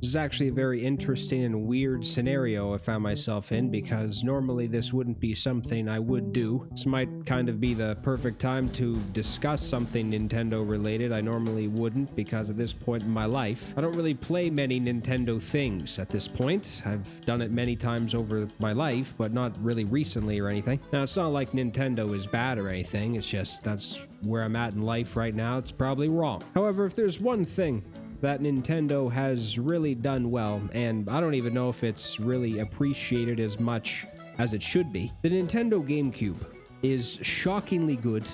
This is actually a very interesting and weird scenario I found myself in, because normally this wouldn't be something I would do. This might kind of be the perfect time to discuss something Nintendo related. I normally wouldn't, because at this point in my life, I don't really play many Nintendo things at this point. I've done it many times over my life, but not really recently or anything. Now, it's not like Nintendo is bad or anything. It's just that's where I'm at in life right now. It's probably wrong. However, if there's one thing that Nintendo has really done well, and I don't even know if it's really appreciated as much as it should be, the Nintendo GameCube is shockingly good.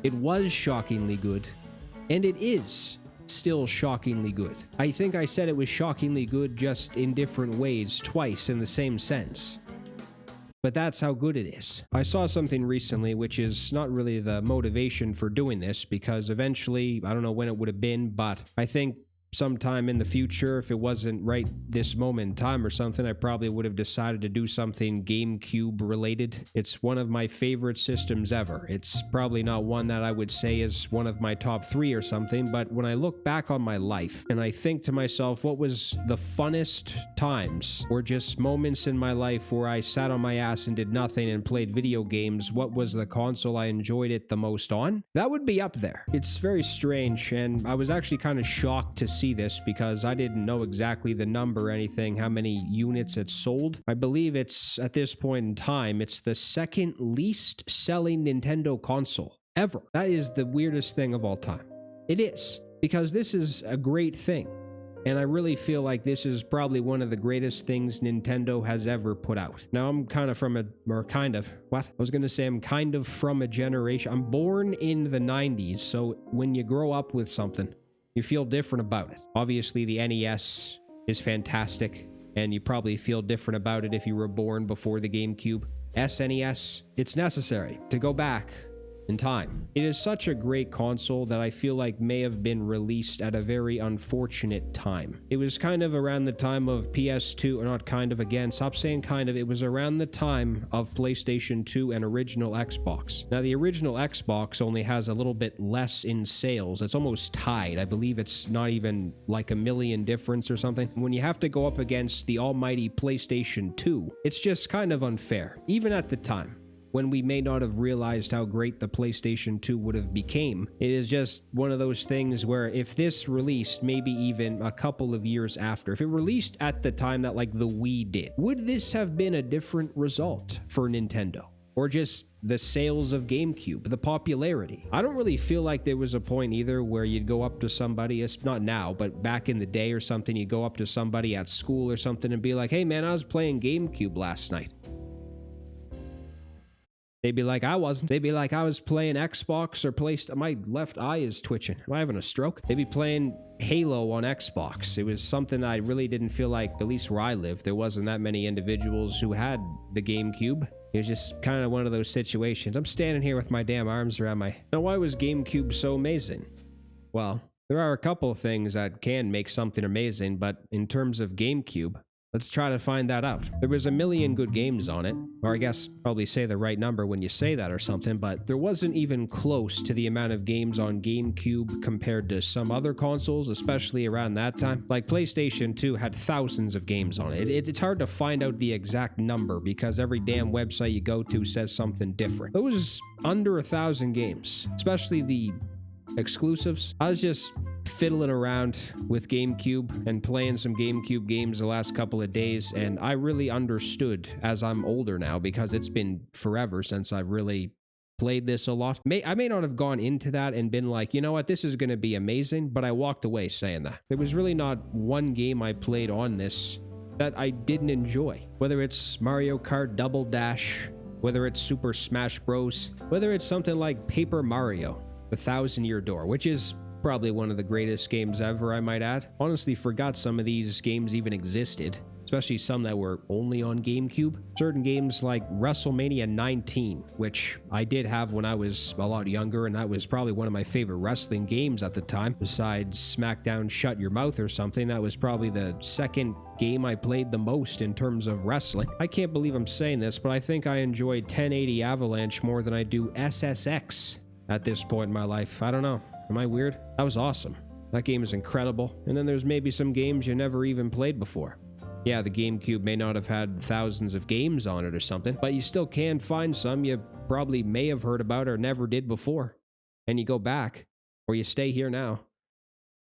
It was shockingly good, and it is still shockingly good. I think I said it was shockingly good just in different ways twice in the same sense. But that's how good it is. I saw something recently, which is not really the motivation for doing this, because eventually, I don't know when it would have been, but I think sometime in the future, if it wasn't right this moment in time or something, I probably would have decided to do something GameCube related. It's one of my favorite systems ever. It's probably not one that I would say is one of my top 3 or something, but when I look back on my life and I think to myself, what was the funnest times or just moments in my life where I sat on my ass and did nothing and played video games, what was the console I enjoyed it the most on? That would be up there. It's very strange, and I was actually kind of shocked to see this because I didn't know exactly the number or anything, how many units it sold. I believe it's, at this point in time, it's the second least selling Nintendo console ever. That is the weirdest thing of all time. It is, because this is a great thing. And I really feel like this is probably one of the greatest things Nintendo has ever put out. Now, I'm kind of from a generation. I'm born in the 90s, so when you grow up with something, you feel different about it. Obviously, the NES is fantastic, and you probably feel different about it if you were born before the GameCube. SNES, it's necessary to go back in time. It is such a great console that I feel like may have been released at a very unfortunate time. It was kind of around the time of PS2, or not kind of, again, stop saying kind of, it was around the time of PlayStation 2 and original Xbox. Now, the original Xbox only has a little bit less in sales. It's almost tied. I believe it's not even like a million difference or something. When you have to go up against the almighty PlayStation 2, it's just kind of unfair, even at the time, when we may not have realized how great the PlayStation 2 would have became. It is just one of those things where if this released maybe even a couple of years after, if it released at the time that like the Wii did, would this have been a different result for Nintendo? Or just the sales of GameCube, the popularity? I don't really feel like there was a point either where you'd go up to somebody, it's not now, but back in the day or something, you'd go up to somebody at school or something and be like, hey man, I was playing GameCube last night. They'd be like, I wasn't. They'd be like, I was playing Xbox or PlayStation. My left eye is twitching. Am I having a stroke? They'd be playing Halo on Xbox. It was something I really didn't feel like, at least where I lived, there wasn't that many individuals who had the GameCube. It was just kind of one of those situations. I'm standing here with my damn arms around my... Now, why was GameCube so amazing? Well, there are a couple of things that can make something amazing, but in terms of GameCube, let's try to find that out. There was a million good games on it, or I guess probably say the right number when you say that or something, but there wasn't even close to the amount of games on GameCube compared to some other consoles, especially around that time. Like PlayStation 2 had thousands of games on it. It's hard to find out the exact number because every damn website you go to says something different. It was under 1,000 games, especially the exclusives. I was just fiddling around with GameCube and playing some GameCube games the last couple of days, and I really understood as I'm older now, because it's been forever since I've really played this a lot. I may not have gone into that and been like, you know what, this is going to be amazing, but I walked away saying that. There was really not one game I played on this that I didn't enjoy. Whether it's Mario Kart Double Dash, whether it's Super Smash Bros., whether it's something like Paper Mario, The 1,000-Year Door, which is probably one of the greatest games ever, I might add. Honestly, forgot some of these games even existed, especially some that were only on GameCube. Certain games like WrestleMania 19, which I did have when I was a lot younger, and that was probably one of my favorite wrestling games at the time. Besides SmackDown Shut Your Mouth or something, that was probably the second game I played the most in terms of wrestling. I can't believe I'm saying this, but I think I enjoyed 1080 Avalanche more than I do SSX at this point in my life. I don't know. Am I weird? That was awesome. That game is incredible. And then there's maybe some games you never even played before. Yeah, the GameCube may not have had thousands of games on it or something, but you still can find some you probably may have heard about or never did before. And you go back, or you stay here now.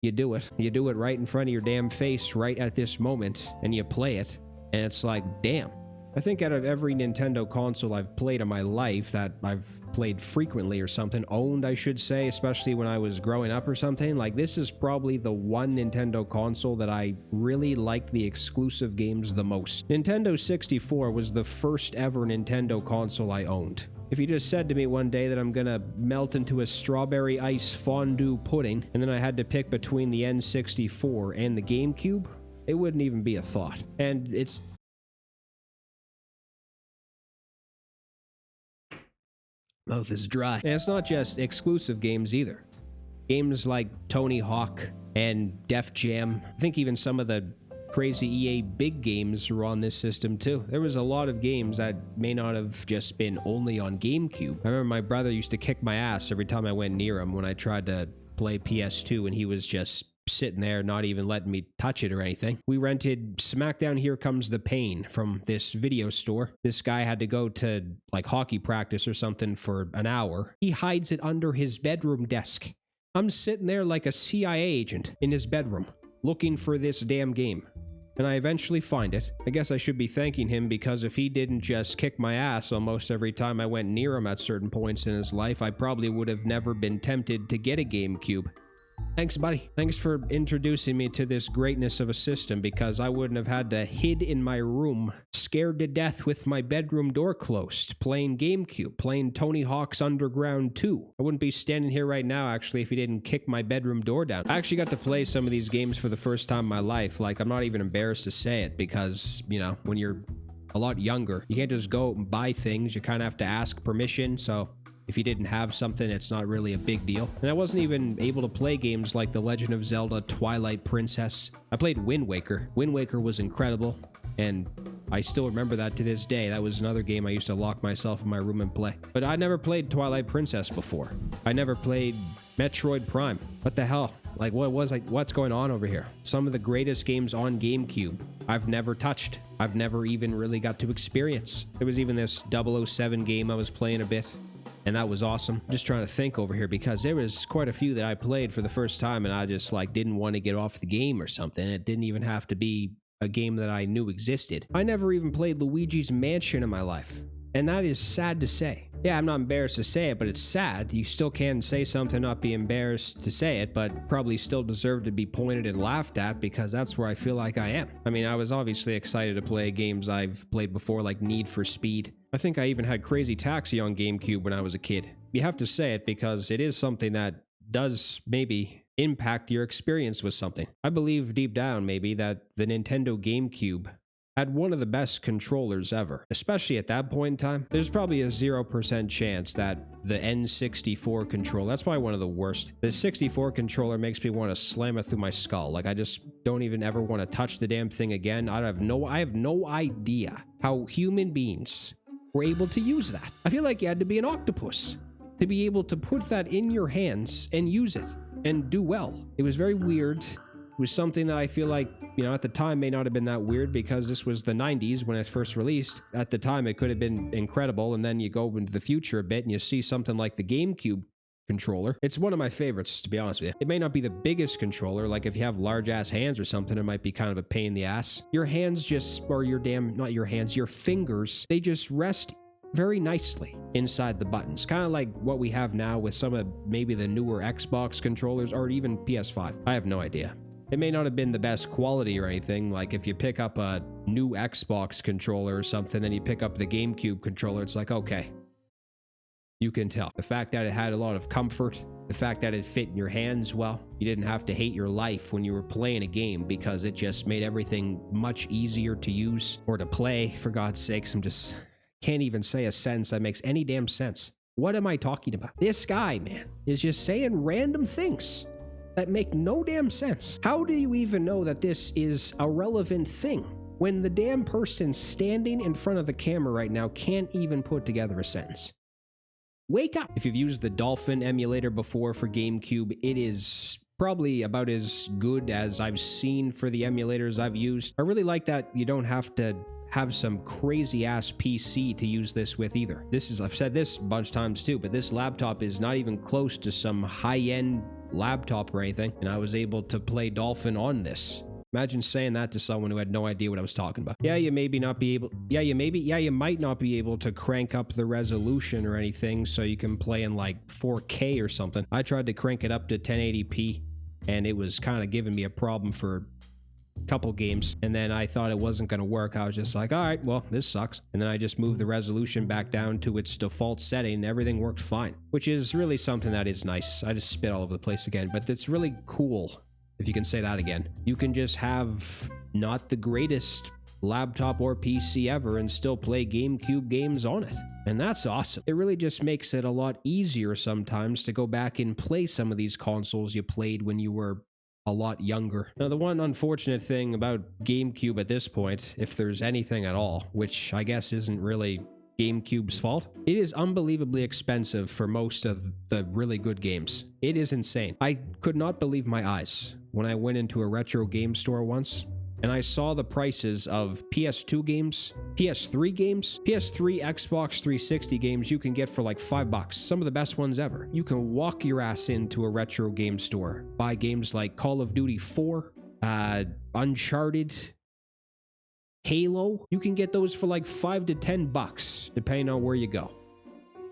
You do it. You do it right in front of your damn face right at this moment, and you play it, and it's like, damn. I think out of every Nintendo console I've played in my life, that I've played frequently or something, owned I should say, especially when I was growing up or something, like this is probably the one Nintendo console that I really liked the exclusive games the most. Nintendo 64 was the first ever Nintendo console I owned. If you just said to me one day that I'm gonna melt into a strawberry ice fondue pudding, and then I had to pick between the N64 and the GameCube, it wouldn't even be a thought. And it's... mouth is dry. And it's not just exclusive games either. Games like Tony Hawk and Def Jam, I think even some of the crazy EA big games were on this system too. There was a lot of games that may not have just been only on GameCube. I remember my brother used to kick my ass every time I went near him when I tried to play PS2 and he was just sitting there not even letting me touch it or anything. We rented SmackDown Here Comes the Pain from this video store. This guy had to go to like hockey practice or something for an hour. He hides it under his bedroom desk. I'm sitting there like a CIA agent in his bedroom looking for this damn game. And I eventually find it. I guess I should be thanking him because if he didn't just kick my ass almost every time I went near him at certain points in his life, I probably would have never been tempted to get a GameCube. Thanks, buddy. Thanks for introducing me to this greatness of a system because I wouldn't have had to hid in my room, scared to death with my bedroom door closed, playing GameCube, playing Tony Hawk's Underground 2. I wouldn't be standing here right now, actually, if he didn't kick my bedroom door down. I actually got to play some of these games for the first time in my life. Like, I'm not even embarrassed to say it because, you know, when you're a lot younger, you can't just go out and buy things. You kind of have to ask permission, so... if you didn't have something, it's not really a big deal. And I wasn't even able to play games like The Legend of Zelda Twilight Princess. I played Wind Waker. Wind Waker was incredible, and I still remember that to this day. That was another game I used to lock myself in my room and play. But I never played Twilight Princess before. I never played Metroid Prime. What the hell? Like, what's going on over here? Some of the greatest games on GameCube I've never touched. I've never even really got to experience. There was even this 007 game I was playing a bit. And that was awesome. Just trying to think over here because there was quite a few that I played for the first time and I just like didn't want to get off the game or something. It didn't even have to be a game that I knew existed. I never even played Luigi's Mansion in my life. And that is sad to say. Yeah, I'm not embarrassed to say it, but it's sad. You still can say something, not be embarrassed to say it, but probably still deserve to be pointed and laughed at because that's where I feel like I am. I mean, I was obviously excited to play games I've played before like Need for Speed. I think I even had Crazy Taxi on GameCube when I was a kid. You have to say it because it is something that does maybe impact your experience with something. I believe deep down maybe that the Nintendo GameCube had one of the best controllers ever, especially at that point in time. There's probably a 0% chance that the N64 controller, that's probably one of the worst. The 64 controller makes me want to slam it through my skull. Like I just don't even ever want to touch the damn thing again. I have no idea how human beings were able to use that. I feel like you had to be an octopus to be able to put that in your hands and use it and do well. It was very weird. It was something that I feel like, you know, at the time may not have been that weird because this was the 90s when it first released. At the time, it could have been incredible, and then you go into the future a bit and you see something like the GameCube controller. It's one of my favorites, to be honest with you. It may not be the biggest controller, like if you have large-ass hands or something, it might be kind of a pain in the ass. Your hands just, or your fingers, they just rest very nicely inside the buttons. Kind of like what we have now with some of maybe the newer Xbox controllers or even PS5. I have no idea. It may not have been the best quality or anything, like if you pick up a new Xbox controller or something, then you pick up the GameCube controller, it's like, okay, you can tell. The fact that it had a lot of comfort, the fact that it fit in your hands well, you didn't have to hate your life when you were playing a game because it just made everything much easier to use or to play, for God's sakes. Can't even say a sentence that makes any damn sense. What am I talking about? This guy, man, is just saying random things that make no damn sense. How do you even know that this is a relevant thing when the damn person standing in front of the camera right now can't even put together a sentence? Wake up! If you've used the Dolphin emulator before for GameCube, it is probably about as good as I've seen for the emulators I've used. I really like that you don't have to have some crazy ass PC to use this with either. I've said this a bunch of times too, but this laptop is not even close to some high-end laptop or anything, and I was able to play Dolphin on this. Imagine saying that to someone who had no idea what I was talking about. You might not be able to crank up the resolution or anything so you can play in like 4K or something. I tried to crank it up to 1080p and it was kind of giving me a problem for a couple games, and then I thought it wasn't going to work. I was just like, all right, well, this sucks. And then I just moved the resolution back down to its default setting and everything worked fine, which is really something that is nice. I just spit all over the place again, but it's really cool. If you can say that again, you can just have not the greatest laptop or PC ever and still play GameCube games on it. And that's awesome. It really just makes it a lot easier sometimes to go back and play some of these consoles you played when you were a lot younger. Now, the one unfortunate thing about GameCube at this point, if there's anything at all, which I guess isn't really GameCube's fault, it is unbelievably expensive for most of the really good games. It is insane. I could not believe my eyes when I went into a retro game store once and I saw the prices of PS2 games, PS3 games, PS3, Xbox 360 games you can get for like $5. Some of the best ones ever. You can walk your ass into a retro game store, buy games like Call of Duty 4, Uncharted, Halo. You can get those for like $5 to $10, depending on where you go.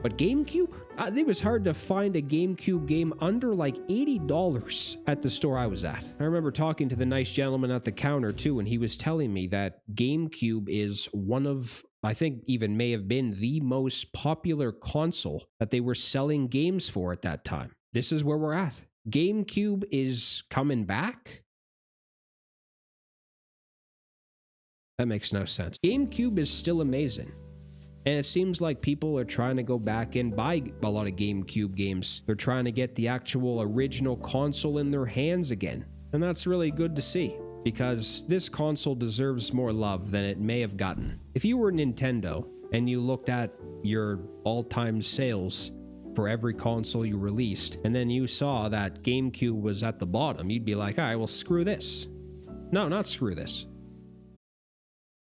But GameCube? It was hard to find a GameCube game under like $80 at the store I was at. I remember talking to the nice gentleman at the counter too, and he was telling me that GameCube is one of, I think even may have been the most popular console that they were selling games for at that time. This is where we're at. GameCube is coming back? That makes no sense. GameCube is still amazing. And it seems like people are trying to go back and buy a lot of GameCube games. They're trying to get the actual original console in their hands again. And that's really good to see, because this console deserves more love than it may have gotten. If you were Nintendo and you looked at your all-time sales for every console you released, and then you saw that GameCube was at the bottom, you'd be like, all right, well, screw this. No, not screw this.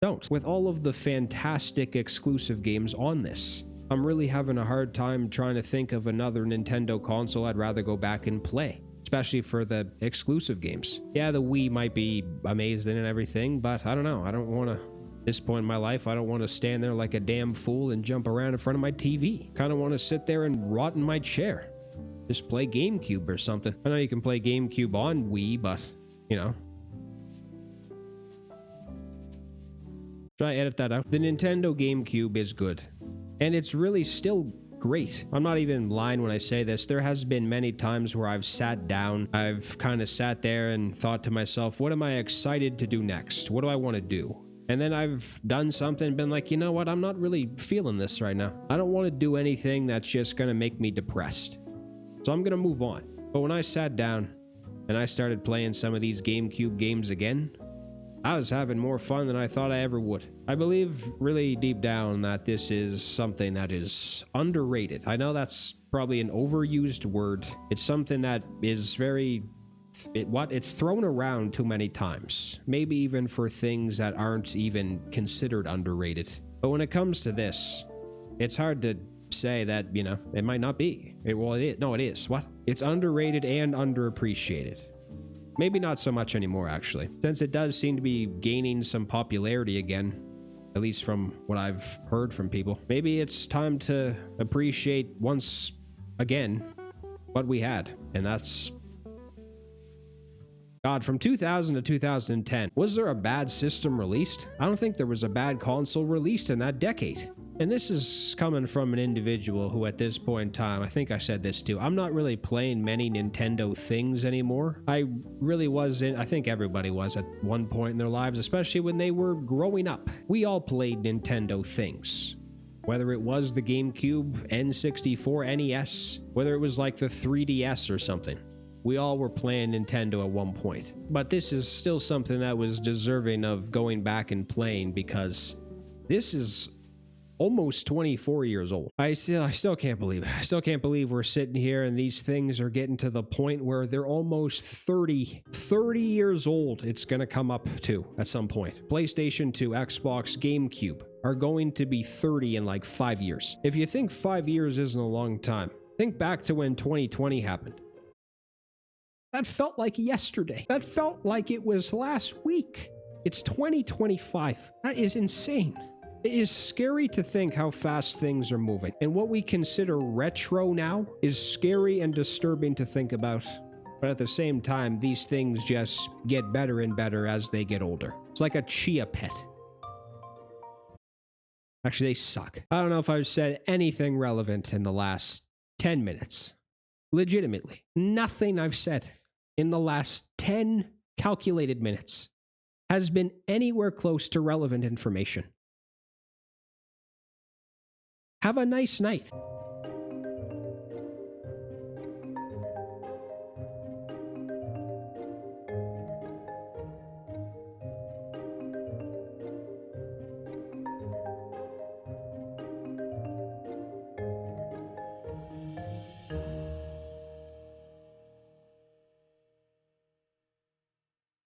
Don't. With all of the fantastic exclusive games on this, I'm really having a hard time trying to think of another Nintendo console I'd rather go back and play, especially for the exclusive games. Yeah, the Wii might be amazing and everything, but I don't know. I don't want to, at this point in my life, I don't want to stand there like a damn fool and jump around in front of my TV. Kind of want to sit there and rot in my chair. Just play GameCube or something. I know you can play GameCube on Wii, but, you know. Should I edit that out? The Nintendo GameCube is good. And it's really still great. I'm not even lying when I say this. There has been many times where I've sat down, I've kind of sat there and thought to myself, what am I excited to do next? What do I want to do? And then I've done something and been like, you know what? I'm not really feeling this right now. I don't want to do anything that's just going to make me depressed. So I'm going to move on. But when I sat down and I started playing some of these GameCube games again, I was having more fun than I thought I ever would. I believe really deep down that this is something that is underrated. I know that's probably an overused word. It's something that is very... It's thrown around too many times. Maybe even for things that aren't even considered underrated. But when it comes to this, it's hard to say that, you know, it might not be. It is. No, it is. What? It's underrated and underappreciated. Maybe not so much anymore, actually, since it does seem to be gaining some popularity again, at least from what I've heard from people. Maybe it's time to appreciate once again what we had, and that's... God, from 2000 to 2010, was there a bad system released? I don't think there was a bad console released in that decade. And this is coming from an individual who at this point in time, I think I said this too, I'm not really playing many Nintendo things anymore. I really wasn't, I think everybody was at one point in their lives, especially when they were growing up. We all played Nintendo things. Whether it was the GameCube, N64, NES, whether it was like the 3DS or something. We all were playing Nintendo at one point. But this is still something that was deserving of going back and playing, because this is almost 24 years old. I still can't believe it. I still can't believe we're sitting here and these things are getting to the point where they're almost 30 years old. It's going to come up to at some point. PlayStation 2, Xbox, GameCube are going to be 30 in like 5 years. If you think 5 years isn't a long time, think back to when 2020 happened. That felt like yesterday. That felt like it was last week. It's 2025. That is insane. It is scary to think how fast things are moving, and what we consider retro now is scary and disturbing to think about. But at the same time, these things just get better and better as they get older. It's like a chia pet. Actually, they suck. I don't know if I've said anything relevant in the last 10 minutes. Legitimately, nothing I've said in the last 10 calculated minutes has been anywhere close to relevant information. Have a nice night.